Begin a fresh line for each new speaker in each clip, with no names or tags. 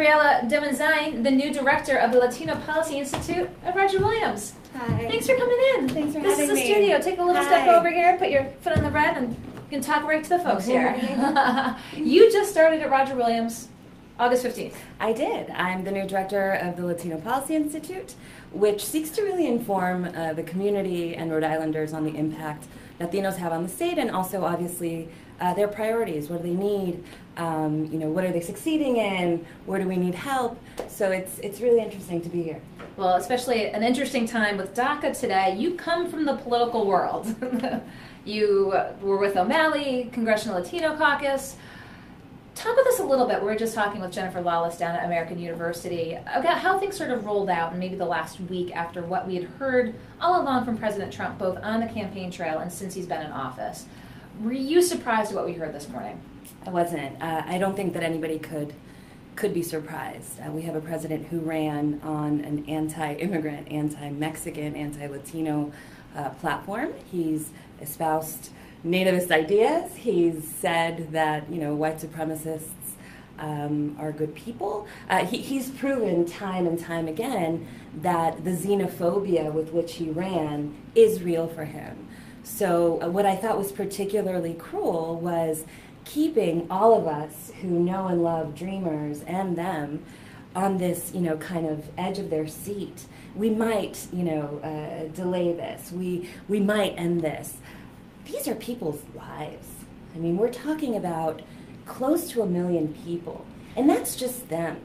Gabriela Domenzain, the new director of the Latino Policy Institute at Roger Williams.
Hi.
Thanks for coming in.
Thanks for
this
having me.
This is the studio. Take a little step over here, put your foot on the red, and you can talk right to the folks here. You just started at Roger Williams August 15th.
I did. I'm the new director of the Latino Policy Institute, which seeks to really inform the community and Rhode Islanders on the impact Latinos have on the state, and also obviously their priorities. What do they need? What are they succeeding in? Where do we need help? So it's really interesting to be here.
Well, especially an interesting time with DACA today. You come from the political world. You were with O'Malley, Congressional Latino Caucus. Talk with us a little bit. We were just talking with Jennifer Lawless down at American University about how things sort of rolled out in maybe the last week after what we had heard all along from President Trump, both on the campaign trail and since he's been in office. Were you surprised at what we heard this morning?
I wasn't. I don't think that anybody could be surprised. We have a president who ran on an anti-immigrant, anti-Mexican, anti-Latino platform. He's espoused nativist ideas. He's said that white supremacists are good people. He's proven time and time again that the xenophobia with which he ran is real for him. So what I thought was particularly cruel was keeping all of us who know and love Dreamers and them on this, kind of edge of their seat. We might, delay this. We might end this. These are people's lives. I mean, we're talking about close to 1 million people, and that's just them.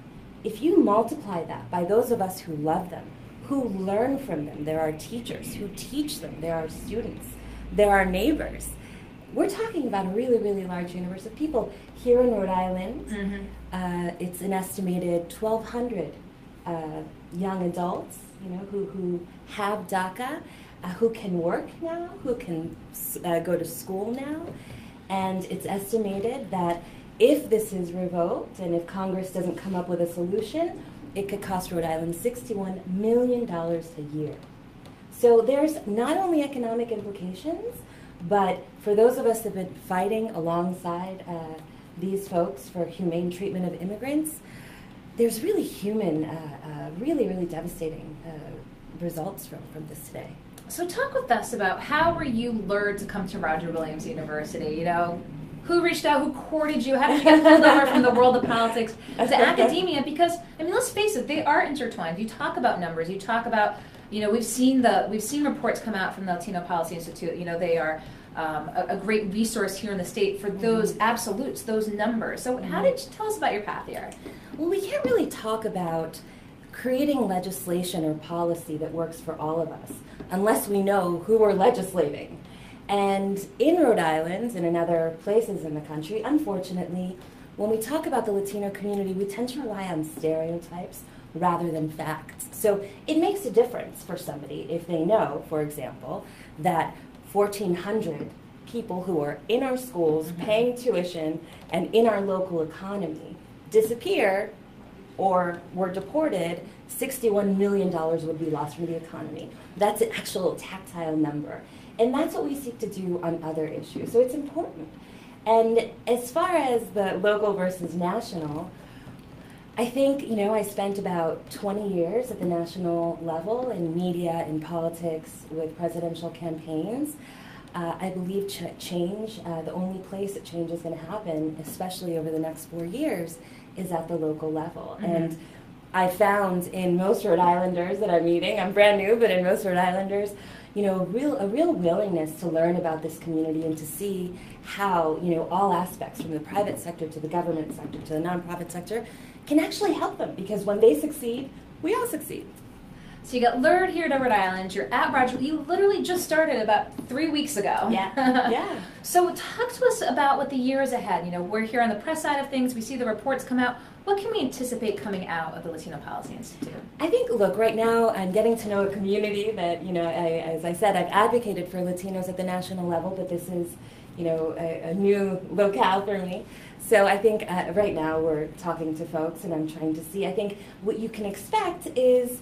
If you multiply that by those of us who love them, who learn from them, there are teachers who teach them, there are students, there are neighbors. We're talking about a really, really large universe of people here in Rhode Island. Mm-hmm. It's an estimated 1,200 young adults, who have DACA, who can work now, who can go to school now, and it's estimated that if this is revoked and if Congress doesn't come up with a solution, it could cost Rhode Island $61 million a year. So there's not only economic implications, but for those of us that have been fighting alongside these folks for humane treatment of immigrants, there's really human, really, really devastating results from this today.
So talk with us about how were you lured to come to Roger Williams University? Who reached out, who courted you? How did you get pulled over from the world of politics to academia? Because, let's face it, they are intertwined. You talk about numbers, you talk about, we've seen reports come out from the Latino Policy Institute. They are a great resource here in the state for those absolutes, those numbers. So how did you tell us about your path here?
Well, we can't really talk about creating legislation or policy that works for all of us unless we know who we're legislating. And in Rhode Island and in other places in the country, unfortunately, when we talk about the Latino community, we tend to rely on stereotypes rather than facts. So it makes a difference for somebody if they know, for example, that 1,400 people who are in our schools paying tuition and in our local economy disappear or were deported, $61 million would be lost from the economy. That's an actual tactile number. And that's what we seek to do on other issues. So it's important. And as far as the local versus national, I think, I spent about 20 years at the national level in media, in politics, with presidential campaigns. I believe change, the only place that change is going to happen, especially over the next 4 years, is at the local level. Mm-hmm. And I found in most Rhode Islanders that I'm meeting, I'm brand new, but in most Rhode Islanders, a real willingness to learn about this community and to see how, all aspects from the private sector to the government sector to the nonprofit sector can actually help them, because when they succeed, we all succeed.
So you got lured here to Rhode Island. You're at Roger. You literally just started about 3 weeks ago.
Yeah. Yeah.
So talk to us about what the year is ahead. We're here on the press side of things. We see the reports come out. What can we anticipate coming out of the Latino Policy Institute?
I think, look, right now I'm getting to know a community that, as I said, I've advocated for Latinos at the national level, but this is, a new locale for me. So I think right now we're talking to folks and I'm trying to see, I think what you can expect is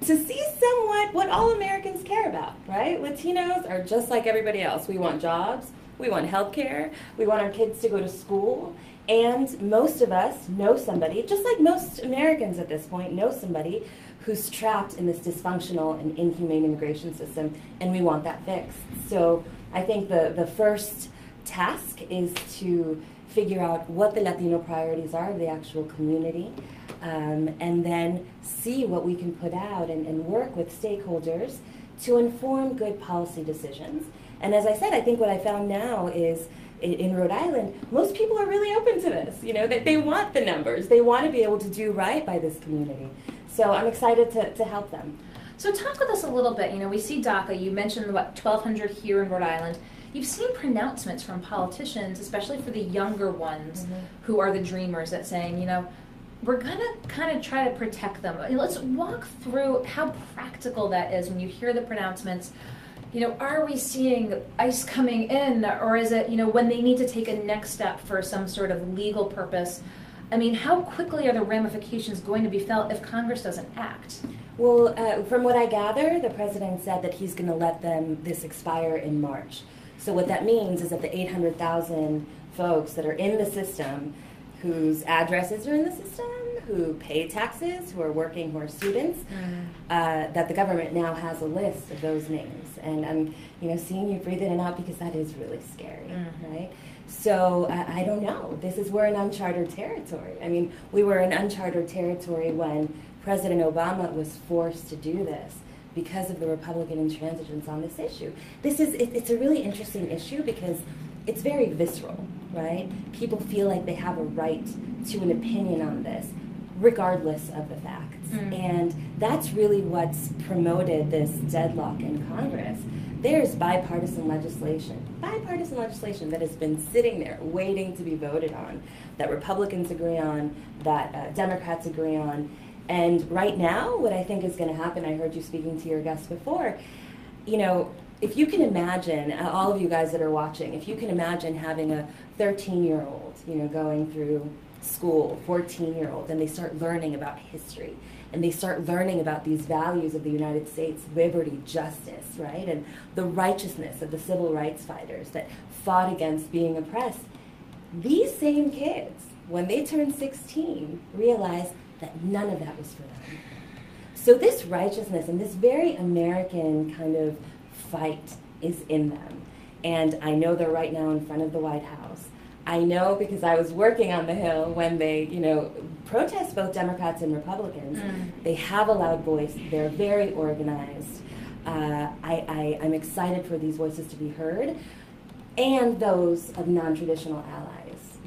to see somewhat what all Americans care about, right? Latinos are just like everybody else. We want jobs, we want healthcare, we want our kids to go to school, and most of us know somebody, just like most Americans at this point, know somebody who's trapped in this dysfunctional and inhumane immigration system, and we want that fixed. So I think the first task is to figure out what the Latino priorities are of the actual community, and then see what we can put out and work with stakeholders to inform good policy decisions. And as I said, I think what I found now is in Rhode Island, most people are really open to this. You know, that they want the numbers. They want to be able to do right by this community. So I'm excited to help them.
So talk with us a little bit. You know, we see DACA. You mentioned, what, 1,200 here in Rhode Island. You've seen pronouncements from politicians, especially for the younger ones who are the dreamers, that saying, you know, we're going to kind of try to protect them. Let's walk through how practical that is when you hear the pronouncements. You know, are we seeing ICE coming in, or is it, you know, when they need to take a next step for some sort of legal purpose? I mean, how quickly are the ramifications going to be felt if Congress doesn't act?
Well, from what I gather, the president said that he's going to let this expire in March. So what that means is that the 800,000 folks that are in the system, whose addresses are in the system, who pay taxes, who are working, who are students, that the government now has a list of those names. And I'm, you know, seeing you breathe in and out because that is really scary, right? So I don't know. We're in uncharted territory. I mean, we were in uncharted territory when President Obama was forced to do this because of the Republican intransigence on this issue. It's a really interesting issue because it's very visceral, right? People feel like they have a right to an opinion on this, regardless of the facts. And that's really what's promoted this deadlock in Congress. There's bipartisan legislation that has been sitting there waiting to be voted on, that Republicans agree on, that Democrats agree on. And right now, what I think is going to happen, I heard you speaking to your guest before, you know, if you can imagine, all of you guys that are watching, if you can imagine having a 13-year-old, you know, going through school, 14-year-old, and they start learning about history, and they start learning about these values of the United States, liberty, justice, right, and the righteousness of the civil rights fighters that fought against being oppressed. These same kids, when they turn 16, realize that none of that was for them. So this righteousness and this very American kind of fight is in them. And I know they're right now in front of the White House. I know because I was working on the Hill when they, you know, protest both Democrats and Republicans. They have a loud voice. They're very organized. I'm excited for these voices to be heard, and those of non-traditional allies.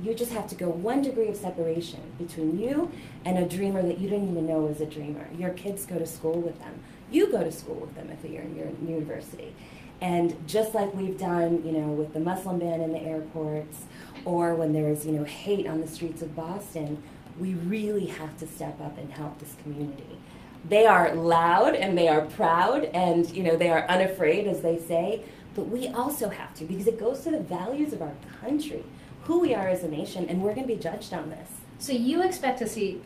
You just have to go 1 degree of separation between you and a dreamer that you didn't even know was a dreamer. Your kids go to school with them. You go to school with them if you're in your university. And just like we've done, you know, with the Muslim ban in the airports, or when there's, you know, hate on the streets of Boston, we really have to step up and help this community. They are loud and they are proud and, you know, they are unafraid, as they say, but we also have to, because it goes to the values of our country, who we are as a nation, and we're going to be judged on this.
So you expect to see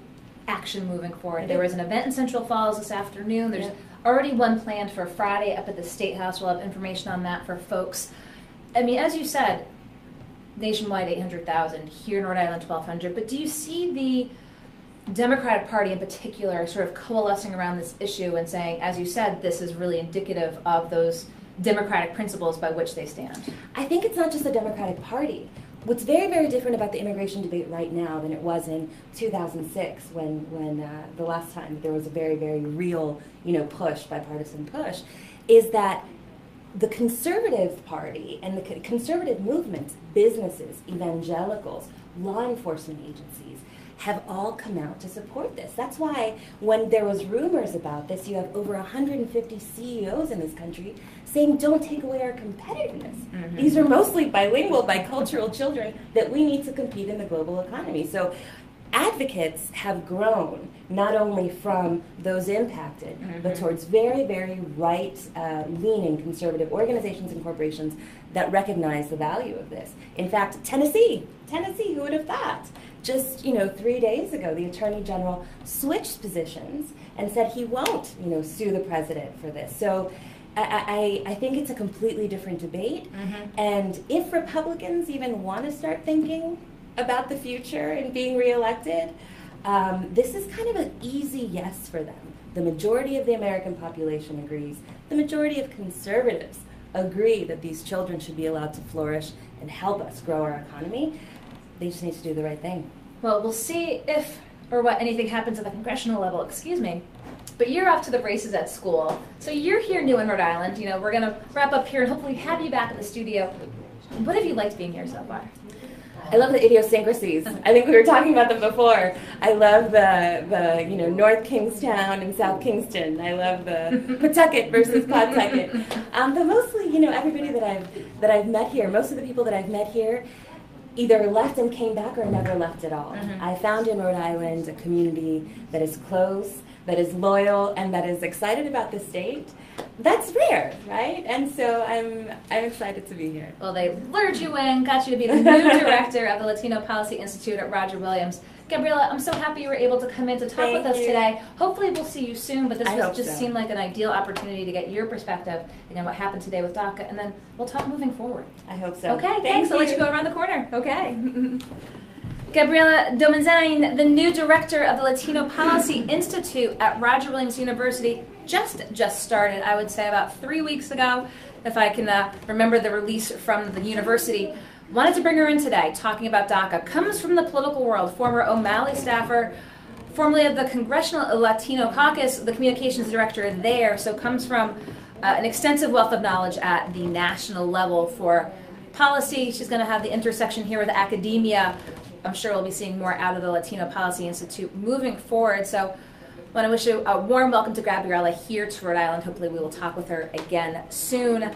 action moving forward. There was an event in Central Falls this afternoon. There's already one planned for Friday up at the State House. We'll have information on that for folks. I mean, as you said, nationwide 800,000, here in Rhode Island 1,200, but do you see the Democratic Party in particular sort of coalescing around this issue and saying, as you said, this is really indicative of those democratic principles by which they stand?
I think it's not just the Democratic Party. What's very, very different about the immigration debate right now than it was in 2006 when the last time there was a very, very real, you know, push, bipartisan push, is that the conservative party and the conservative movements, businesses, evangelicals, law enforcement agencies, have all come out to support this. That's why when there was rumors about this, you have over 150 CEOs in this country saying, don't take away our competitiveness. These are mostly bilingual, bicultural children that we need to compete in the global economy. So advocates have grown not only from those impacted, but towards very, very right-leaning conservative organizations and corporations that recognize the value of this. In fact, Tennessee, who would have thought? Just, you know, 3 days ago, the Attorney General switched positions and said he won't, you know, sue the president for this. So I think it's a completely different debate. And if Republicans even want to start thinking about the future and being reelected, this is kind of an easy yes for them. The majority of the American population agrees. The majority of conservatives agree that these children should be allowed to flourish and help us grow our economy. They just need to do the right thing.
Well, we'll see if or what anything happens at the congressional level, excuse me. But you're off to the races at school. So you're here new in Rhode Island. You know, we're going to wrap up here and hopefully have you back in the studio. What have you liked being here so far?
I love the idiosyncrasies. I think we were talking about them before. I love the North Kingstown and South Kingston. I love the Pawtucket versus Pawtucket. But mostly, everybody that I've met here, most of the people that I've met here either left and came back or never left at all. I found in Rhode Island a community that is close, that is loyal, and that is excited about the state. That's rare, right? And so I'm excited to be here.
Well, they lured you in, got you to be the new director of the Latino Policy Institute at Roger Williams. Gabriela, I'm so happy you were able to come in to talk with us today. Hopefully we'll see you soon, but this just seemed like an ideal opportunity to get your perspective on what happened today with DACA, and then we'll talk moving forward.
I hope so.
Okay, thanks. I'll let you go around the corner. Okay. Gabriela Domenzain, the new director of the Latino Policy Institute at Roger Williams University, just started, I would say, about 3 weeks ago, if I can remember the release from the university. Wanted to bring her in today, talking about DACA. Comes from the political world, former O'Malley staffer, formerly of the Congressional Latino Caucus, the communications director there, so comes from an extensive wealth of knowledge at the national level for policy. She's going to have the intersection here with academia. I'm sure we'll be seeing more out of the Latino Policy Institute moving forward. So I want to wish you a warm welcome to Gabriela here to Rhode Island. Hopefully we will talk with her again soon.